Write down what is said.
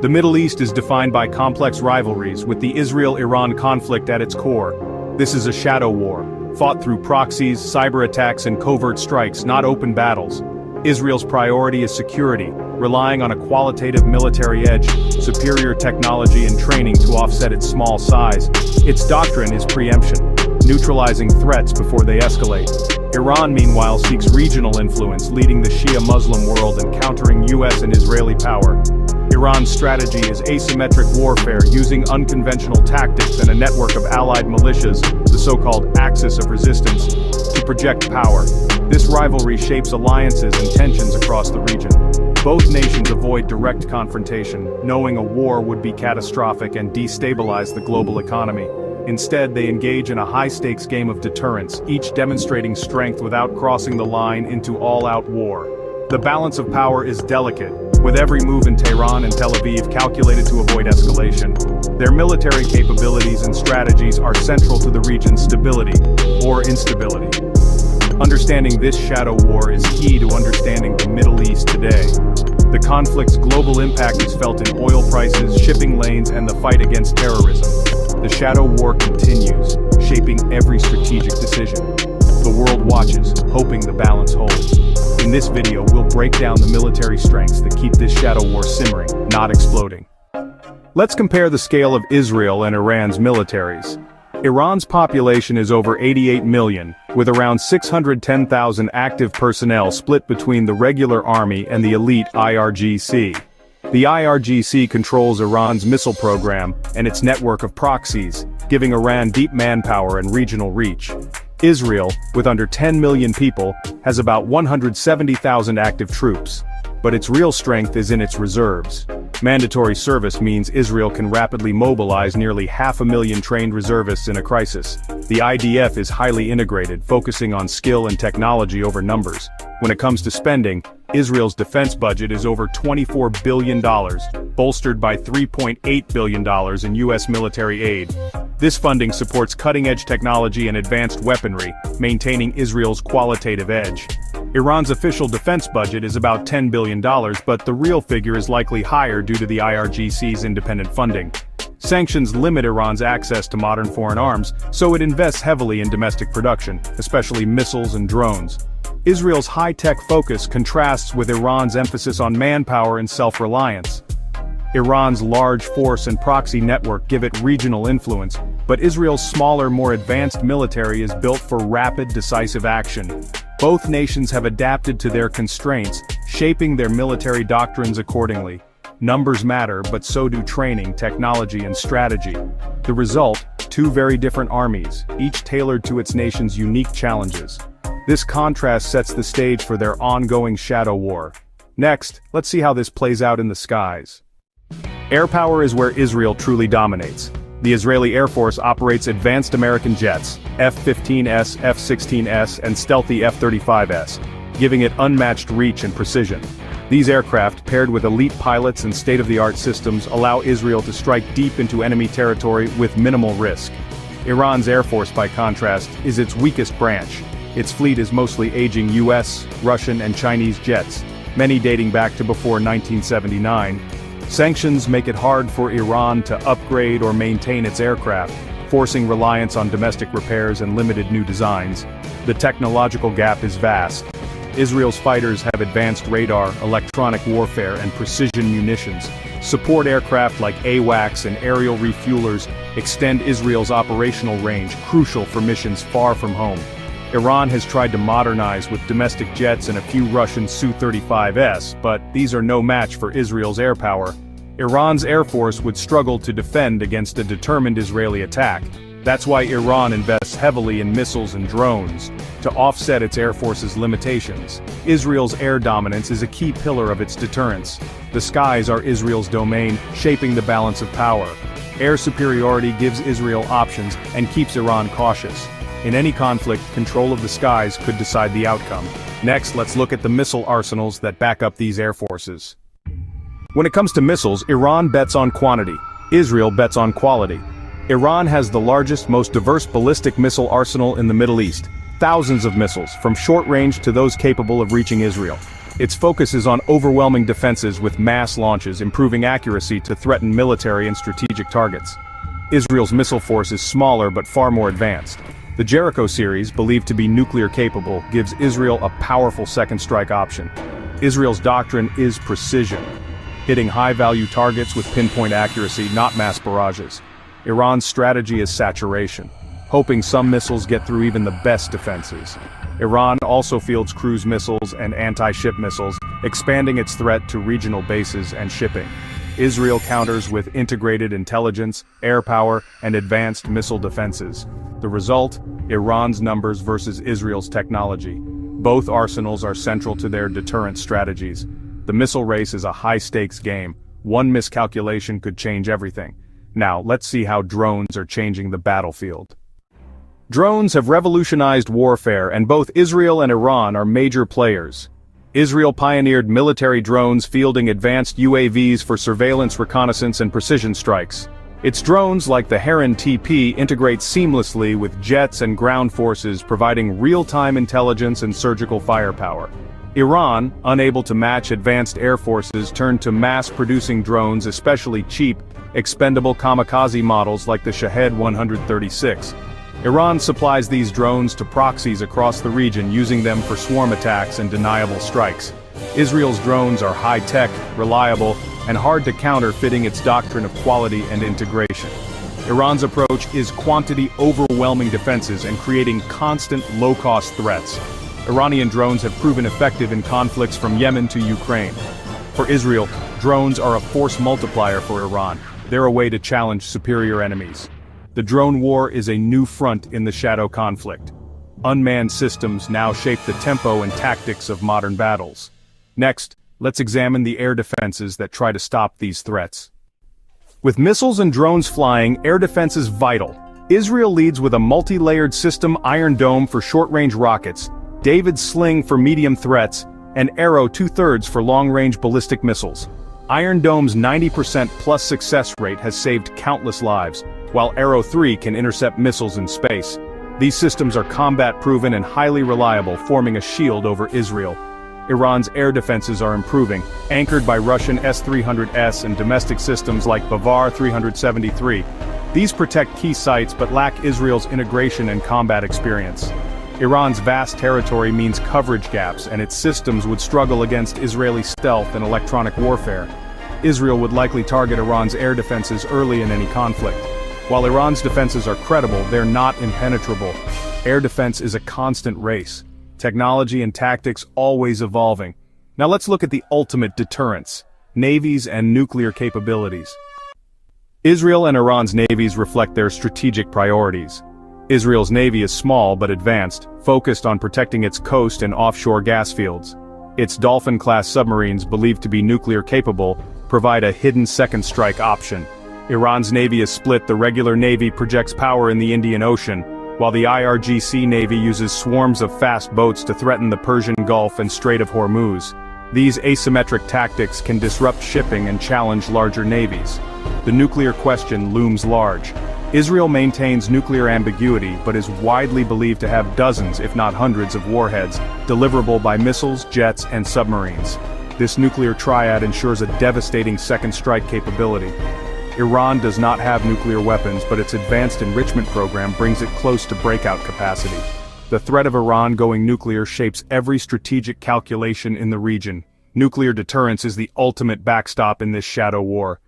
The Middle East is defined by complex rivalries, with the Israel-Iran conflict at its core. This is a shadow war, fought through proxies, cyber attacks and covert strikes, not open battles. Israel's priority is security, relying on a qualitative military edge, superior technology and training to offset its small size. Its doctrine is preemption, neutralizing threats before they escalate. Iran, meanwhile, seeks regional influence, leading the Shia Muslim world and countering US and Israeli power. Iran's strategy is asymmetric warfare, using unconventional tactics and a network of allied militias, the so-called axis of resistance, to project power. This rivalry shapes alliances and tensions across the region. Both nations avoid direct confrontation, knowing a war would be catastrophic and destabilize the global economy. Instead, they engage in a high-stakes game of deterrence, each demonstrating strength without crossing the line into all-out war. The balance of power is delicate, with every move in Tehran and Tel Aviv calculated to avoid escalation. Their military capabilities and strategies are central to the region's stability, or instability. Understanding this shadow war is key to understanding the Middle East today. The conflict's global impact is felt in oil prices, shipping lanes, and the fight against terrorism. The shadow war continues, shaping every strategic decision. The world watches, hoping the balance holds. In this video, we'll break down the military strengths that keep this shadow war simmering, not exploding. Let's compare the scale of Israel and Iran's militaries. Iran's population is over 88 million, with around 610,000 active personnel split between the regular army and the elite IRGC. The IRGC controls Iran's missile program and its network of proxies, giving Iran deep manpower and regional reach. Israel, with under 10 million people, has about 170,000 active troops. But its real strength is in its reserves. Mandatory service means Israel can rapidly mobilize nearly 500,000 trained reservists in a crisis. The IDF is highly integrated, focusing on skill and technology over numbers. When it comes to spending, Israel's defense budget is over $24 billion, bolstered by $3.8 billion in U.S. military aid. This funding supports cutting-edge technology and advanced weaponry, maintaining Israel's qualitative edge. Iran's official defense budget is about $10 billion, but the real figure is likely higher due to the IRGC's independent funding. Sanctions limit Iran's access to modern foreign arms, so it invests heavily in domestic production, especially missiles and drones. Israel's high-tech focus contrasts with Iran's emphasis on manpower and self-reliance. Iran's large force and proxy network give it regional influence, but Israel's smaller, more advanced military is built for rapid, decisive action. Both nations have adapted to their constraints, shaping their military doctrines accordingly. Numbers matter, but so do training, technology, and strategy. The result, two very different armies, each tailored to its nation's unique challenges. This contrast sets the stage for their ongoing shadow war. Next, let's see how this plays out in the skies. Air power is where Israel truly dominates. The Israeli Air Force operates advanced American jets, F-15S, F-16S, and stealthy F-35S, giving it unmatched reach and precision. These aircraft, paired with elite pilots and state-of-the-art systems, allow Israel to strike deep into enemy territory with minimal risk. Iran's Air Force, by contrast, is its weakest branch. Its fleet is mostly aging US, Russian, and Chinese jets, many dating back to before 1979. Sanctions make it hard for Iran to upgrade or maintain its aircraft, forcing reliance on domestic repairs and limited new designs. The technological gap is vast. Israel's fighters have advanced radar, electronic warfare, and precision munitions. Support aircraft like AWACS and aerial refuelers extend Israel's operational range, crucial for missions far from home. Iran has tried to modernize with domestic jets and a few Russian Su-35S, but these are no match for Israel's air power. Iran's Air Force would struggle to defend against a determined Israeli attack. That's why Iran invests heavily in missiles and drones, to offset its Air Force's limitations. Israel's air dominance is a key pillar of its deterrence. The skies are Israel's domain, shaping the balance of power. Air superiority gives Israel options and keeps Iran cautious. In any conflict, control of the skies could decide the outcome. Next, let's look at the missile arsenals that back up these air forces. When it comes to missiles, Iran bets on quantity. Israel bets on quality. Iran has the largest, most diverse ballistic missile arsenal in the Middle East. Thousands of missiles, from short range to those capable of reaching Israel. Its focus is on overwhelming defenses with mass launches, improving accuracy to threaten military and strategic targets. Israel's missile force is smaller but far more advanced. The Jericho series, believed to be nuclear-capable, gives Israel a powerful second strike option. Israel's doctrine is precision, hitting high-value targets with pinpoint accuracy, not mass barrages. Iran's strategy is saturation, hoping some missiles get through even the best defenses. Iran also fields cruise missiles and anti-ship missiles, expanding its threat to regional bases and shipping. Israel counters with integrated intelligence, air power, and advanced missile defenses. The result? Iran's numbers versus Israel's technology. Both arsenals are central to their deterrent strategies. The missile race is a high-stakes game. One miscalculation could change everything. Now, let's see how drones are changing the battlefield. Drones have revolutionized warfare, and both Israel and Iran are major players. Israel pioneered military drones fielding advanced UAVs for surveillance, reconnaissance, and precision strikes. Its drones, like the Heron TP, integrate seamlessly with jets and ground forces, providing real-time intelligence and surgical firepower. Iran, unable to match advanced air forces, turned to mass-producing drones, especially cheap, expendable kamikaze models like the Shahed 136. Iran supplies these drones to proxies across the region, using them for swarm attacks and deniable strikes. Israel's drones are high-tech, reliable, and hard to counter, fitting its doctrine of quality and integration. Iran's approach is quantity overwhelming defenses and creating constant low-cost threats. Iranian drones have proven effective in conflicts from Yemen to Ukraine. For Israel, drones are a force multiplier for Iran. They're a way to challenge superior enemies. The drone war is a new front in the shadow conflict. Unmanned systems now shape the tempo and tactics of modern battles. Next, let's examine the air defenses that try to stop these threats. With missiles and drones flying, air defense is vital. Israel leads with a multi-layered system: Iron Dome for short-range rockets, David's Sling for medium threats, and Arrow 2/3 for long-range ballistic missiles. Iron Dome's 90% plus success rate has saved countless lives, while Arrow 3 can intercept missiles in space. These systems are combat-proven and highly reliable, forming a shield over Israel. Iran's air defenses are improving, anchored by Russian S-300S and domestic systems like Bavar 373. These protect key sites but lack Israel's integration and combat experience. Iran's vast territory means coverage gaps, and its systems would struggle against Israeli stealth and electronic warfare. Israel would likely target Iran's air defenses early in any conflict. While Iran's defenses are credible, they're not impenetrable. Air defense is a constant race. Technology and tactics always evolving. Now let's look at the ultimate deterrents: navies and nuclear capabilities. Israel and Iran's navies reflect their strategic priorities. Israel's navy is small but advanced, focused on protecting its coast and offshore gas fields. Its Dolphin-class submarines, believed to be nuclear-capable, provide a hidden second strike option. Iran's navy is split. The regular navy projects power in the Indian Ocean, while the IRGC Navy uses swarms of fast boats to threaten the Persian Gulf and Strait of Hormuz. These asymmetric tactics can disrupt shipping and challenge larger navies. The nuclear question looms large. Israel maintains nuclear ambiguity but is widely believed to have dozens, if not hundreds, of warheads, deliverable by missiles, jets, and submarines. This nuclear triad ensures a devastating second strike capability. Iran does not have nuclear weapons, but its advanced enrichment program brings it close to breakout capacity. The threat of Iran going nuclear shapes every strategic calculation in the region. Nuclear deterrence is the ultimate backstop in this shadow war.